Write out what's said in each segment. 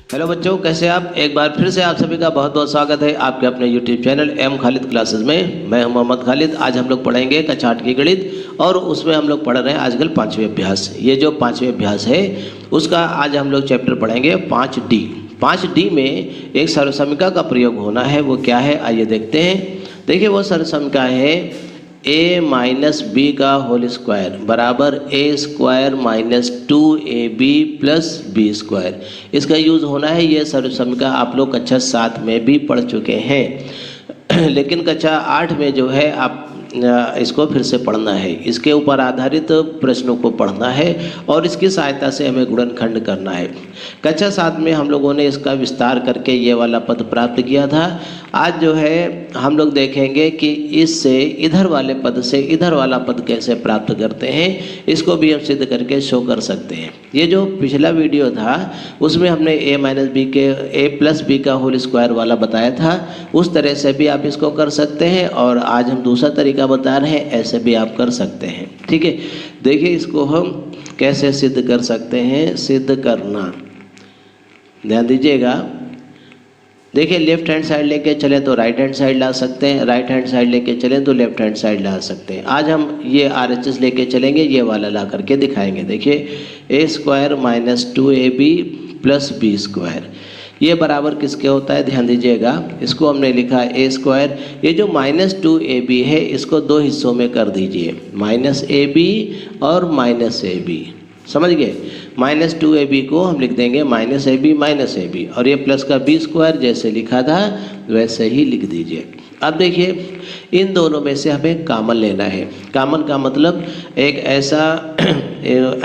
Hello बच्चों, कैसे आप? एक बार फिर से आप सभी का बहुत बहुत स्वागत है आपके अपने YouTube channel M Khalid classes में। मैं हूं मोहम्मद खालिद। आज हम लोग पढ़ेंगे कक्षा 8 की गणित और उसमें हम लोग पढ़ रहे हैं आजकल पाँचवें अभ्यास। ये जो पाँचवें अभ्यास है उसका आज हम लोग चैप्टर पढ़ेंगे 5D। 5D में एक सर्वसमीका का प्रयोग होना है। वो क्या है आइए देखते हैं। देखिए वो सर्वसमीका है a माइनस बी का होल स्क्वायर बराबर a square minus 2ab plus B square. इसका यूज़ होना है। ये सर्वसमीका आप लोग कक्षा 7 में भी पढ़ चुके हैं लेकिन कक्षा 8 में जो है आप इसको फिर से पढ़ना है। इसके ऊपर आधारित प्रश्नों को पढ़ना है और इसकी सहायता से हमें गुणनखंड करना है। कक्षा 7 में हम लोगों ने इसका विस्तार करके ये वाला पद प्राप्त किया था। आज जो है हम लोग देखेंगे कि इससे इधर वाले पद से इधर वाला पद कैसे प्राप्त करते हैं। इसको भी हम सिद्ध करके शो कर सकते हैं। ये जो पिछला वीडियो था उसमें हमने a माइनस बी के a प्लस बी का होल स्क्वायर वाला बताया था। उस तरह से भी आप इसको कर सकते हैं और आज हम दूसरा तरीका बता रहे हैं, ऐसे भी आप कर सकते हैं। ठीक है, देखिए इसको हम कैसे सिद्ध कर सकते हैं। सिद्ध करना, ध्यान दीजिएगा। देखिए लेफ्ट हैंड साइड लेके चलें तो राइट हैंड साइड ला सकते हैं, राइट हैंड साइड लेके चलें तो लेफ्ट हैंड साइड ला सकते हैं। आज हम ये RHS लेके चलेंगे, ये वाला ला करके दिखाएंगे। देखिए a square minus 2ab plus B square, ये बराबर किसके होता है? ध्यान दीजिएगा। इसको हमने लिखा a स्क्वायर, ये जो माइनस 2ab है इसको दो हिस्सों में कर दीजिए, माइनस ab और माइनस ab। समझ गए? माइनस 2ab को हम लिख देंगे माइनस ab और ये प्लस का b स्क्वायर जैसे लिखा था वैसे ही लिख दीजिए। अब देखिए इन दोनों में से हमें कॉमन लेना है। कॉमन का मतलब एक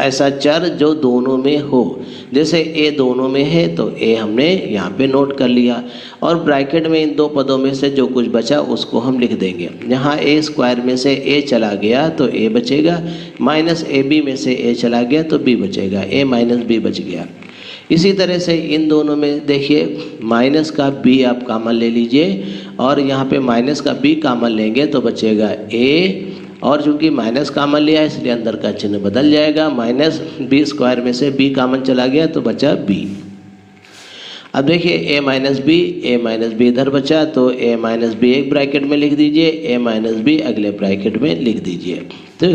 ऐसा चर जो दोनों में हो। जैसे a दोनों में है तो a हमने यहाँ पे नोट कर लिया और ब्रैकेट में इन दो पदों में से जो कुछ बचा उसको हम लिख देंगे। यहाँ a स्क्वायर में से a चला गया तो a बचेगा, माइनस ab में से a चला गया तो b बचेगा, a माइनस b बच गया। इसी तरह से इन दोनों में देखिए माइनस का b आप कॉमन ले लीजिए और यहाँ पे माइनस का b कॉमन लेंगे तो बचेगा a, और चूंकि माइनस कॉमन लिया है इसलिए अंदर का चिन्ह बदल जाएगा। माइनस b स्क्वायर में से b कॉमन चला गया तो बचा b। अब देखिए a माइनस बी इधर बचा तो a माइनस बी एक ब्रैकेट में लिख दीजिए, a माइनस बी अगले ब्रैकेट में लिख दीजिए। तो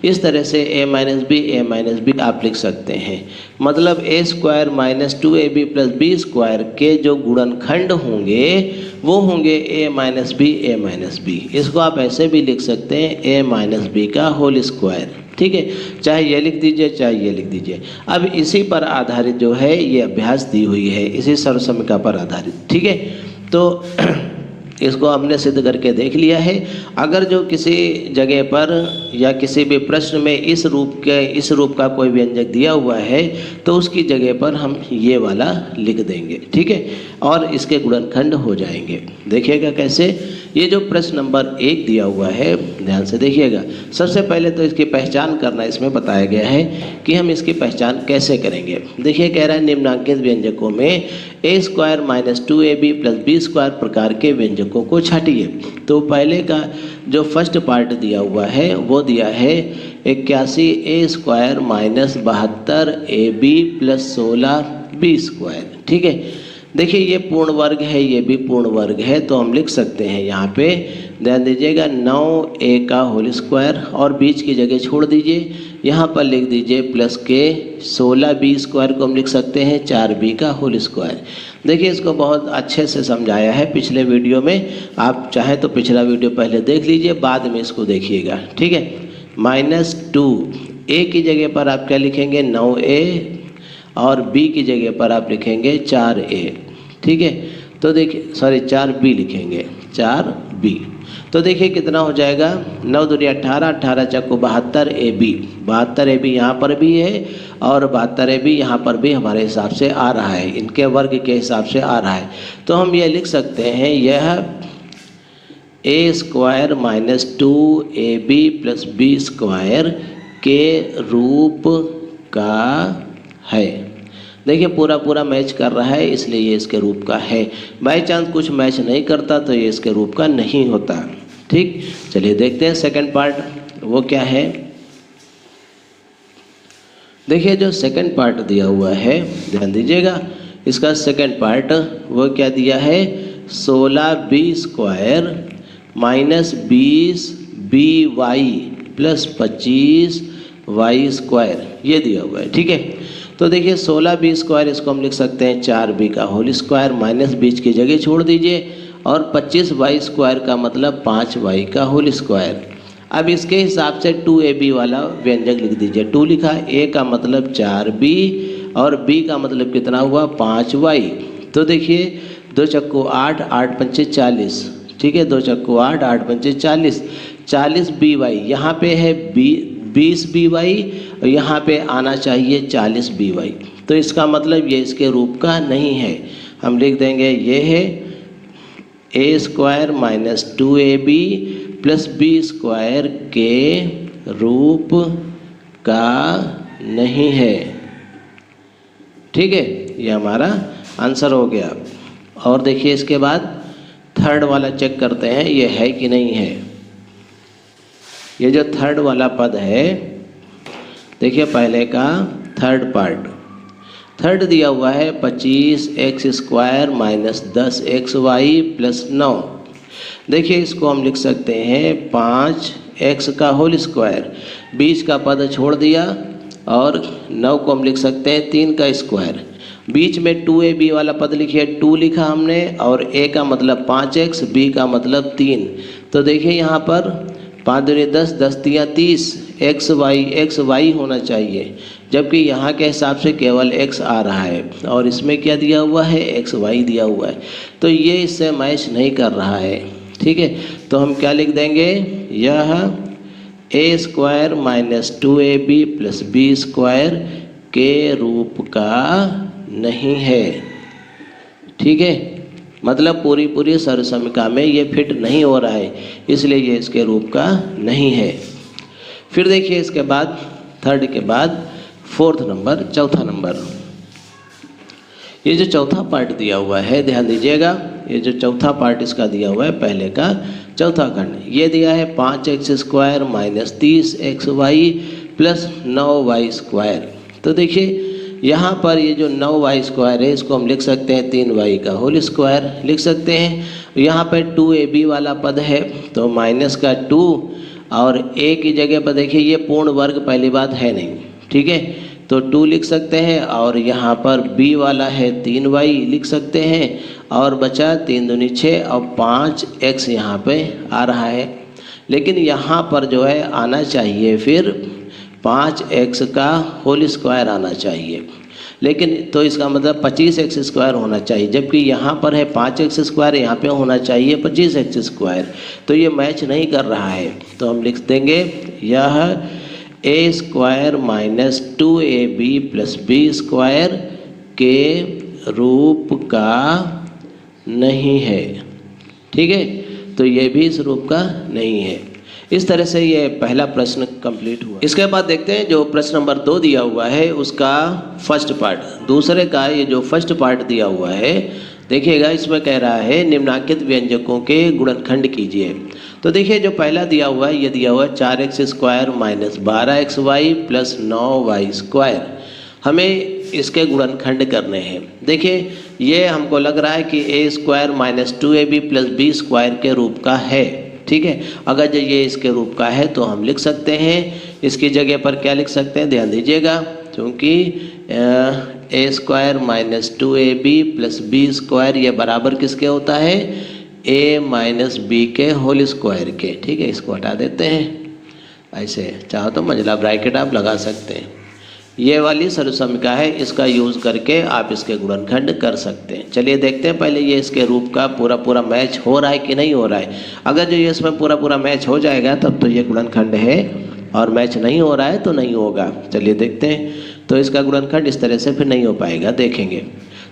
इस तरह से a माइनस बी आप लिख सकते हैं। मतलब a square minus 2ab plus B square के जो गुणनखंड होंगे वो होंगे a माइनस बी। इसको आप ऐसे भी लिख सकते हैं a माइनस बी का होल स्क्वायर। ठीक है, चाहे ये लिख दीजिए चाहे ये लिख दीजिए। अब इसी पर आधारित जो है ये अभ्यास दी हुई है, इसी सर्वसमीका पर आधारित। ठीक है, तो इसको हमने सिद्ध करके देख लिया है। अगर जो किसी जगह पर या किसी भी प्रश्न में इस रूप का कोई व्यंजक दिया हुआ है तो उसकी जगह पर हम ये वाला लिख देंगे। ठीक है, और इसके गुणनखंड हो जाएंगे। देखिएगा कैसे। ये जो प्रश्न नंबर 1 दिया हुआ है ध्यान से देखिएगा। सबसे पहले तो इसकी पहचान करना इसमें बताया गया है कि हम इसकी पहचान कैसे करेंगे। देखिए कह रहा है निम्नांकित व्यंजकों में a square minus 2ab plus B square प्रकार के व्यंजकों को छाटिए। तो पहले का जो फर्स्ट पार्ट दिया हुआ है वो दिया है 81 a square minus 72ab plus 16b square. ठीक है, देखिए ये पूर्ण वर्ग है, ये भी पूर्ण वर्ग है तो हम लिख सकते हैं यहाँ पे, ध्यान दीजिएगा 9a का होल स्क्वायर और बीच की जगह छोड़ दीजिए, यहाँ पर लिख दीजिए प्लस के 16b स्क्वायर को हम लिख सकते हैं 4b का होल स्क्वायर। देखिए इसको बहुत अच्छे से समझाया है पिछले वीडियो में। आप चाहें तो पिछला वीडियो पहले देख लीजिए, बाद में इसको देखिएगा। ठीक है, माइनस 2a की जगह पर आप क्या लिखेंगे 9a और b की जगह पर आप लिखेंगे 4a। ठीक है, तो देखिए 4b लिखेंगे 4b। तो देखिए कितना हो जाएगा 9 दूनी 18, 18 चक्को 72ab यहाँ पर भी है और 72ab यहाँ पर भी हमारे हिसाब से आ रहा है, इनके वर्ग के हिसाब से आ रहा है। तो हम ये लिख सकते हैं यह a square minus 2ab plus B square के रूप का है। देखिए पूरा मैच कर रहा है इसलिए ये इसके रूप का है। बाई चांस कुछ मैच नहीं करता तो ये इसके रूप का नहीं होता। ठीक, चलिए देखते हैं सेकंड पार्ट वो क्या है। देखिए जो सेकंड पार्ट दिया हुआ है ध्यान दीजिएगा, इसका सेकंड पार्ट वो क्या दिया है, 16b² minus 20by plus 25y², ये दिया हुआ है। ठीक है, तो देखिए 16b², इसको हम लिख सकते हैं 4b का होल स्क्वायर, माइनस बीच की जगह छोड़ दीजिए, और 25y² का मतलब 5y का होल स्क्वायर। अब इसके हिसाब से 2ab वाला व्यंजक लिख दीजिए। 2 लिखा, a का मतलब 4b और b का मतलब कितना हुआ 5y। तो देखिए 2 चक्कू 8, 8 पंचे 40, ठीक है, 2 चक्कू 8, 8 पंचे 40, 40by, यहाँ पे है 20by और यहाँ पे आना चाहिए 40by। तो इसका मतलब ये इसके रूप का नहीं है। हम लिख देंगे ये है a² minus 2ab plus b² के रूप का नहीं है। ठीक है, ये हमारा आंसर हो गया। और देखिए इसके बाद थर्ड वाला चेक करते हैं ये है कि नहीं है। ये जो थर्ड वाला पद है, देखिए पहले का थर्ड पार्ट, थर्ड दिया हुआ है 25x² माइनस 10xy प्लस 9। देखिए इसको हम लिख सकते हैं 5x का होल स्क्वायर, बीच का पद छोड़ दिया, और 9 को हम लिख सकते हैं 3 का स्क्वायर। बीच में 2ab वाला पद लिखिए, 2 लिखा हमने, और a का मतलब 5x, b का मतलब 3। तो देखिए यहाँ पर 5 दूनी 10, 10 तिया 30, xy होना चाहिए, जबकि यहाँ के हिसाब से केवल x आ रहा है, और इसमें क्या दिया हुआ है xy दिया हुआ है। तो ये इससे मैच नहीं कर रहा है। ठीक है, तो हम क्या लिख देंगे, यह a² minus 2ab plus b² के रूप का नहीं है। ठीक है, मतलब पूरी सर्वसमिका में ये फिट नहीं हो रहा है, इसलिए ये इसके रूप का नहीं है। फिर देखिए इसके बाद थर्ड के बाद फोर्थ नंबर, चौथा नंबर, ये जो चौथा पार्ट दिया हुआ है, ध्यान दीजिएगा, ये जो चौथा पार्ट इसका दिया हुआ है पहले का चौथा खंड, ये दिया है 5x² minus 30xy plus 9y²। तो देखिए यहाँ पर ये जो 9y² है, इसको हम लिख सकते हैं 3y का होल स्क्वायर लिख सकते हैं। यहाँ पर 2ab वाला पद है, तो माइनस का 2, और a की जगह पर देखिए ये पूर्ण वर्ग पहली बात है नहीं, ठीक है, तो 2 लिख सकते हैं, और यहाँ पर b वाला है 3y लिख सकते हैं, और बचा 3 दूनी 6 और 5x यहाँ पे आ रहा है। लेकिन यहाँ पर जो है आना चाहिए फिर 5x का होल स्क्वायर आना चाहिए, लेकिन तो इसका मतलब 25x² होना चाहिए, जबकि यहाँ पर है 5x², यहाँ पे होना चाहिए 25x²। तो ये मैच नहीं कर रहा है, तो हम लिख देंगे यह a² minus 2ab plus b² के रूप का नहीं है। ठीक है, तो ये भी इस रूप का नहीं है। इस तरह से ये पहला प्रश्न कंप्लीट हुआ। इसके बाद देखते हैं जो प्रश्न नंबर 2 दिया हुआ है उसका फर्स्ट पार्ट, दूसरे का ये जो फर्स्ट पार्ट दिया हुआ है, देखिएगा इसमें कह रहा है निम्नांकित व्यंजकों के गुणनखंड कीजिए। तो देखिए जो पहला दिया हुआ है, ये दिया हुआ है 4x² minus 12xy plus 9y²। हमें इसके गुणनखंड करने हैं। देखिए ये हमको लग रहा है कि a² minus 2ab plus b² के रूप का है। ठीक है, अगर जो ये इसके रूप का है तो हम लिख सकते हैं, इसकी जगह पर क्या लिख सकते हैं, ध्यान दीजिएगा, क्योंकि a² minus 2ab plus b² ये बराबर किसके होता है, a माइनस b के होल स्क्वायर के। ठीक है, इसको हटा देते हैं, ऐसे चाहो तो मंझला ब्रैकेट आप लगा सकते हैं। ये वाली सर्वसमिका है, इसका यूज़ करके आप इसके गुणनखंड कर सकते हैं। चलिए देखते हैं पहले ये इसके रूप का पूरा मैच हो रहा है कि नहीं हो रहा है। अगर जो ये इसमें पूरा मैच हो जाएगा तब तो ये गुणनखंड है, और मैच नहीं हो रहा है तो नहीं होगा। चलिए देखते हैं, तो इसका गुणनखंड इस तरह से फिर नहीं हो पाएगा, देखेंगे।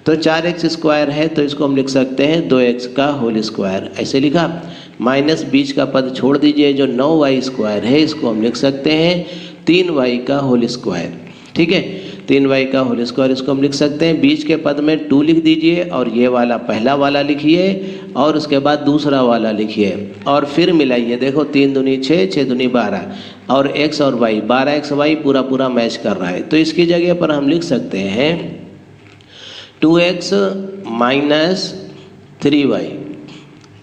तो 4x² है, तो इसको हम लिख सकते हैं 2x का होल स्क्वायर, ऐसे लिखा, माइनस बीच का पद छोड़ दीजिए, जो 9y² है इसको हम लिख सकते हैं 3y का होल स्क्वायर। ठीक है, 3y का होल स्क्वायर इसको हम लिख सकते हैं, बीच के पद में 2 लिख दीजिए, और ये वाला पहला वाला लिखिए, और उसके बाद दूसरा वाला लिखिए, और फिर मिलाइए। देखो 3 दूनी 6, 6 दूनी 12, और x और y 12xy पूरा मैच कर रहा है। तो इसकी जगह पर हम लिख सकते हैं 2x माइनस 3y,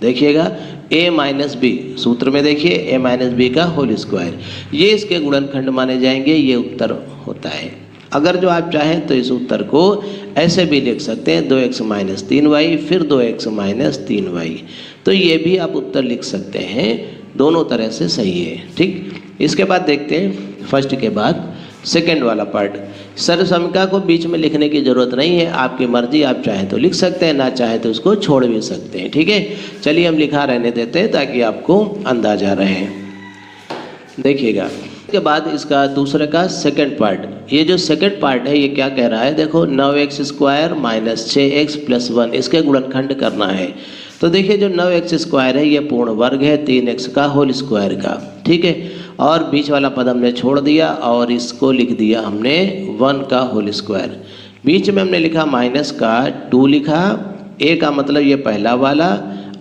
देखिएगा a माइनस बी, सूत्र में देखिए a माइनस बी का होल स्क्वायर, ये इसके गुणनखंड माने जाएंगे, ये उत्तर होता है। अगर जो आप चाहें तो इस उत्तर को ऐसे भी लिख सकते हैं 2x माइनस 3y फिर 2x माइनस 3y, तो ये भी आप उत्तर लिख सकते हैं, दोनों तरह से सही है। ठीक, इसके बाद देखते हैं फर्स्ट के बाद सेकंड वाला पार्ट। सर्वसमिका को बीच में लिखने की ज़रूरत नहीं है, आपकी मर्जी, आप चाहें तो लिख सकते हैं, ना चाहें तो उसको छोड़ भी सकते हैं। ठीक है, चलिए हम लिखा रहने देते हैं ताकि आपको अंदाजा रहे। देखिएगा इसके बाद इसका दूसरे का सेकंड पार्ट, ये जो सेकंड पार्ट है ये क्या कह रहा है, देखो 9x square minus 6x plus 1 इसके गुणनखंड करना है। तो देखिए जो 9x स्क्वायर है ये पूर्ण वर्ग है 3x का होल स्क्वायर का, ठीक है, और बीच वाला पद हमने छोड़ दिया और इसको लिख दिया हमने 1 का होल स्क्वायर। बीच में हमने लिखा माइनस का 2 लिखा, a का मतलब ये पहला वाला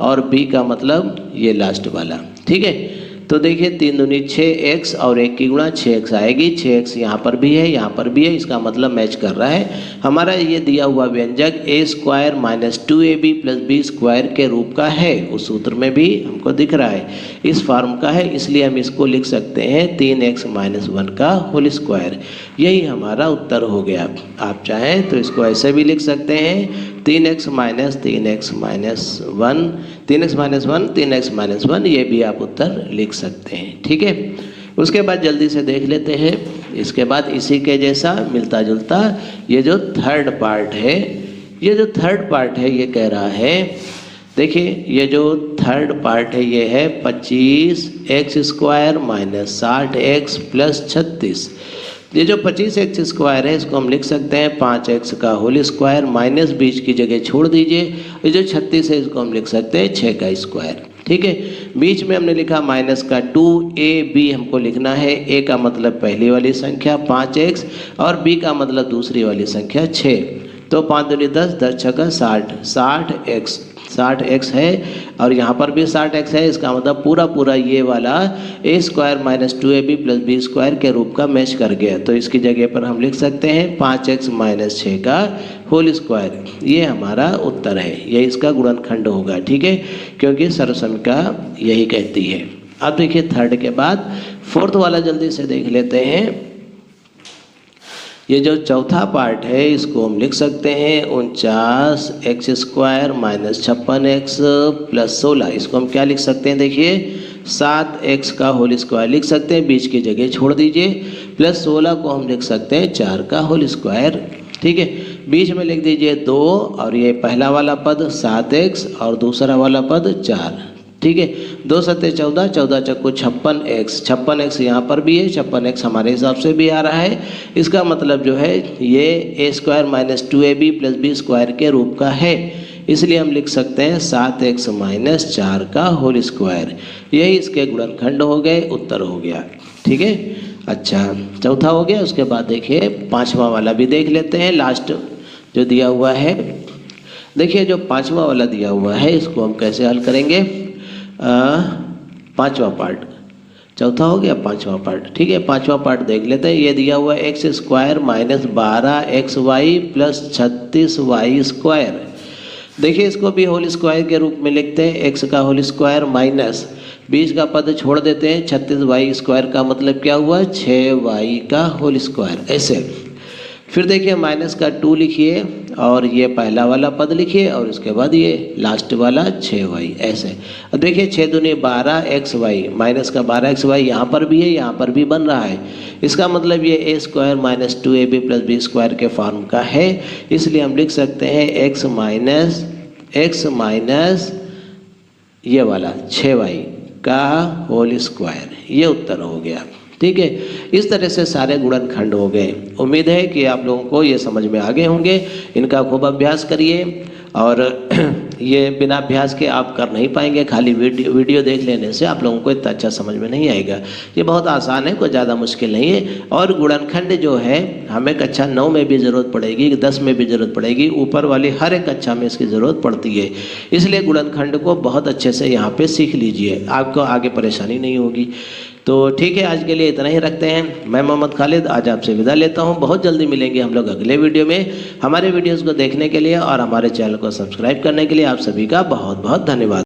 और b का मतलब ये लास्ट वाला। ठीक है, तो देखिए 3 दूनी 6x और 1 की गुणा 6x आएगी, 6x यहाँ पर भी है यहाँ पर भी है, इसका मतलब मैच कर रहा है। हमारा ये दिया हुआ व्यंजक a square minus 2ab plus B square के रूप का है, उस सूत्र में भी हमको दिख रहा है, इस फॉर्म का है, इसलिए हम इसको लिख सकते हैं 3x माइनस 1 का होल स्क्वायर। यही हमारा उत्तर हो गया। आप चाहें तो इसको ऐसे भी लिख सकते हैं 3x minus 3x minus 1, 3x minus 1, 3x minus 1, ये भी आप उत्तर लिख सकते हैं। ठीक है, उसके बाद जल्दी से देख लेते हैं, इसके बाद इसी के जैसा मिलता जुलता ये जो थर्ड पार्ट है, ये जो थर्ड पार्ट है ये कह रहा है, देखिए ये जो थर्ड पार्ट है ये है 25x square minus 60x plus 36। ये जो 25x स्क्वायर है इसको हम लिख सकते हैं 5x का होल स्क्वायर, माइनस 20 की जगह छोड़ दीजिए, ये जो 36 है इसको हम लिख सकते हैं 6 का स्क्वायर। ठीक है, बीच में हमने लिखा माइनस का 2ab हमको लिखना है, a का मतलब पहली वाली संख्या 5x और b का मतलब दूसरी वाली संख्या 6, तो 5 दूनी 10, 10 छक्का 60, 60x है और यहाँ पर भी 60x है, इसका मतलब पूरा ये वाला a square minus 2ab plus B square के रूप का मैच कर गया, तो इसकी जगह पर हम लिख सकते हैं 5x माइनस 6 का होल स्क्वायर। ये हमारा उत्तर है, ये इसका गुणनखंड होगा। ठीक है, क्योंकि सर्वसमिका यही कहती है। अब देखिए थर्ड के बाद फोर्थ वाला जल्दी से देख लेते हैं। ये जो चौथा पार्ट है इसको हम लिख सकते हैं 49x square minus 56x plus 16, इसको हम क्या लिख सकते हैं, देखिए 7x का होल स्क्वायर लिख सकते हैं, बीच की जगह छोड़ दीजिए, प्लस 16 को हम लिख सकते हैं 4 का होल स्क्वायर। ठीक है, बीच में लिख दीजिए 2 और ये पहला वाला पद 7x और दूसरा वाला पद 4। ठीक है, 2 सत्ते 14, 14 चक्को 56x, 56x यहाँ पर भी है, 56x हमारे हिसाब से भी आ रहा है, इसका मतलब जो है ये a square minus 2ab plus B square के रूप का है, इसलिए हम लिख सकते हैं 7x माइनस 4 का होल स्क्वायर। यही इसके गुणनखंड हो गए, उत्तर हो गया। ठीक है, अच्छा चौथा हो गया। उसके बाद देखिए पांचवा वाला भी देख लेते हैं, लास्ट जो दिया हुआ है। देखिए जो पांचवा वाला दिया हुआ है इसको हम कैसे हल करेंगे, पांचवा पार्ट, चौथा हो गया पांचवा पार्ट। ठीक है, पांचवा पार्ट देख लेते हैं। ये दिया हुआ है x square minus 12xy plus 36y square. देखिए इसको भी होल स्क्वायर के रूप में लिखते हैं, x का होल स्क्वायर माइनस 20 का पद छोड़ देते हैं, 36y स्क्वायर का मतलब क्या हुआ 6y का होल स्क्वायर। ऐसे फिर देखिए माइनस का 2 लिखिए और ये पहला वाला पद लिखिए और उसके बाद ये लास्ट वाला 6y। ऐसे अब देखिए 6 दूनी 12xy, माइनस का 12xy यहाँ पर भी है, यहाँ पर भी बन रहा है, इसका मतलब ये a square minus 2ab plus B square के फॉर्म का है, इसलिए हम लिख सकते हैं x माइनस ये वाला 6y का होल स्क्वायर। ये उत्तर हो गया। ठीक है, इस तरह से सारे गुणनखंड हो गए। उम्मीद है कि आप लोगों को ये समझ में आ गए होंगे। इनका खूब अभ्यास करिए और ये बिना अभ्यास के आप कर नहीं पाएंगे, खाली वीडियो देख लेने से आप लोगों को इतना अच्छा समझ में नहीं आएगा। ये बहुत आसान है, कोई ज़्यादा मुश्किल नहीं है। और गुणनखंड जो है हमें कक्षा 9 में भी ज़रूरत पड़ेगी, 10 में भी ज़रूरत पड़ेगी, ऊपर वाली हर एक कक्षा में इसकी ज़रूरत पड़ती है। इसलिए गुणनखंड को बहुत अच्छे से यहाँ पर सीख लीजिए, आपको आगे परेशानी नहीं होगी। तो ठीक है, आज के लिए इतना ही रखते हैं। मैं मोहम्मद खालिद आज आपसे विदा लेता हूं। बहुत जल्दी मिलेंगे हम लोग अगले वीडियो में। हमारे वीडियोस को देखने के लिए और हमारे चैनल को सब्सक्राइब करने के लिए आप सभी का बहुत बहुत धन्यवाद।